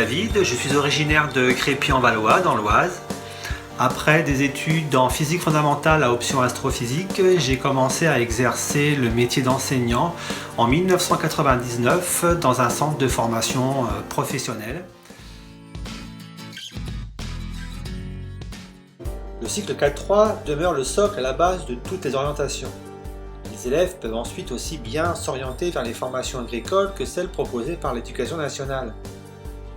David, je suis originaire de Crépy-en-Valois, dans l'Oise. Après des études en physique fondamentale à option astrophysique, j'ai commencé à exercer le métier d'enseignant en 1999 dans un centre de formation professionnelle. Le cycle 4.3 demeure le socle à la base de toutes les orientations. Les élèves peuvent ensuite aussi bien s'orienter vers les formations agricoles que celles proposées par l'Éducation nationale.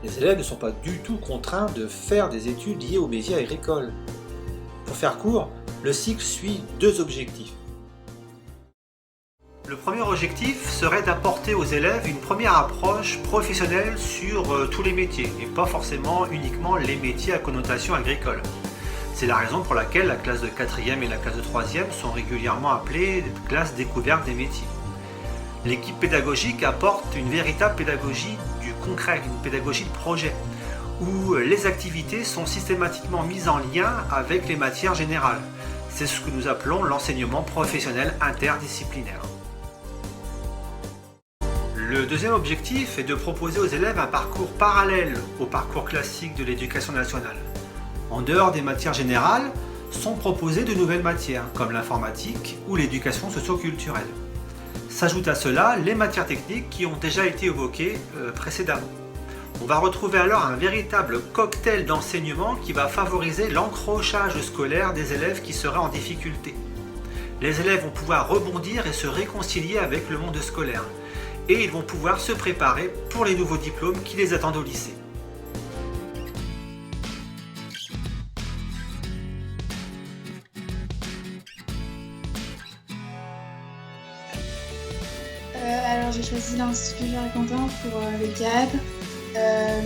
Les élèves ne sont pas du tout contraints de faire des études liées au métier agricole. Pour faire court, le cycle suit deux objectifs. Le premier objectif serait d'apporter aux élèves une première approche professionnelle sur tous les métiers, et pas forcément uniquement les métiers à connotation agricole. C'est la raison pour laquelle la classe de 4e et la classe de 3e sont régulièrement appelées classes découvertes des métiers. L'équipe pédagogique apporte une véritable pédagogie du concret, une pédagogie de projet, où les activités sont systématiquement mises en lien avec les matières générales. C'est ce que nous appelons l'enseignement professionnel interdisciplinaire. Le deuxième objectif est de proposer aux élèves un parcours parallèle au parcours classique de l'éducation nationale. En dehors des matières générales, sont proposées de nouvelles matières, comme l'informatique ou l'éducation socio-culturelle. S'ajoutent à cela les matières techniques qui ont déjà été évoquées précédemment. On va retrouver alors un véritable cocktail d'enseignement qui va favoriser l'accrochage scolaire des élèves qui seraient en difficulté. Les élèves vont pouvoir rebondir et se réconcilier avec le monde scolaire. Et ils vont pouvoir se préparer pour les nouveaux diplômes qui les attendent au lycée. Alors j'ai choisi l'Institut Jarry-Quentin pour le cadre,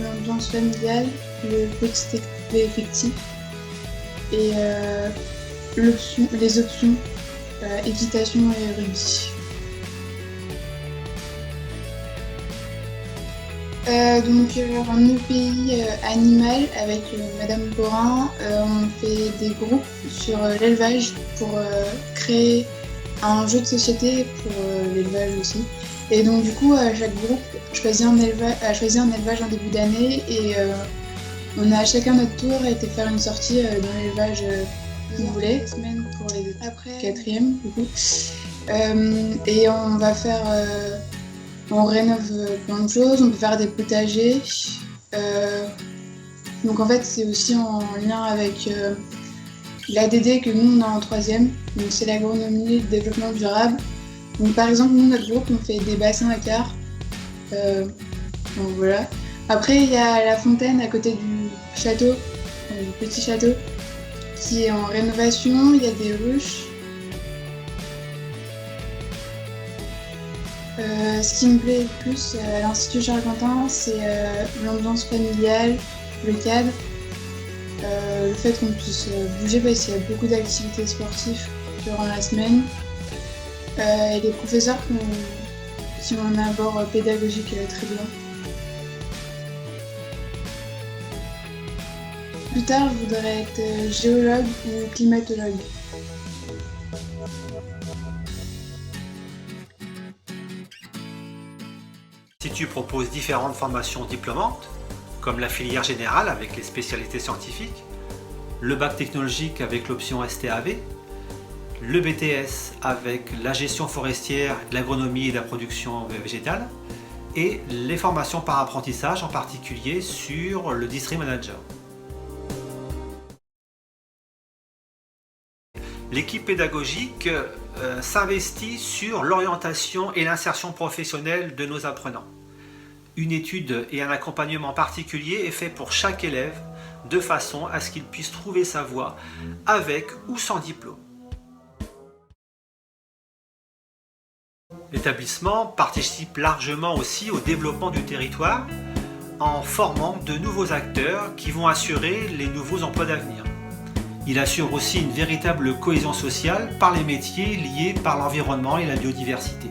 l'ambiance familiale, le petit effectif et les options équitation et rugby. Donc en EPI animal avec Madame Porin, on fait des groupes sur l'élevage pour créer un jeu de société pour l'élevage aussi. Et donc du coup, chaque groupe a choisi un élevage en début d'année et on a chacun notre tour été faire une sortie dans l'élevage qu'on voulait. Semaine pour les quatrièmes du coup. Et on va faire, on rénove plein de choses, on peut faire des potagers. Donc en fait c'est aussi en lien avec l'ADD que nous on a en 3e, donc c'est l'agronomie et le développement durable. Donc par exemple nous notre groupe on fait des bassins à cartes, donc voilà. Après il y a la fontaine à côté du château, du petit château, qui est en rénovation, il y a des ruches. Ce qui me plaît le plus à l'Institut Jarry-Quentin, c'est l'ambiance familiale, le cadre. Le fait qu'on puisse bouger parce qu'il y a beaucoup d'activités sportives durant la semaine et les professeurs qui ont un abord pédagogique très bien. Plus tard, je voudrais être géologue ou climatologue. L'Institut propose différentes formations diplômantes, comme la filière générale avec les spécialités scientifiques, le bac technologique avec l'option STAV, le BTS avec la gestion forestière, l'agronomie et la production végétale, et les formations par apprentissage, en particulier sur le District Manager. L'équipe pédagogique s'investit sur l'orientation et l'insertion professionnelle de nos apprenants. Une étude et un accompagnement particulier est fait pour chaque élève de façon à ce qu'il puisse trouver sa voie avec ou sans diplôme. L'établissement participe largement aussi au développement du territoire en formant de nouveaux acteurs qui vont assurer les nouveaux emplois d'avenir. Il assure aussi une véritable cohésion sociale par les métiers liés par l'environnement et la biodiversité.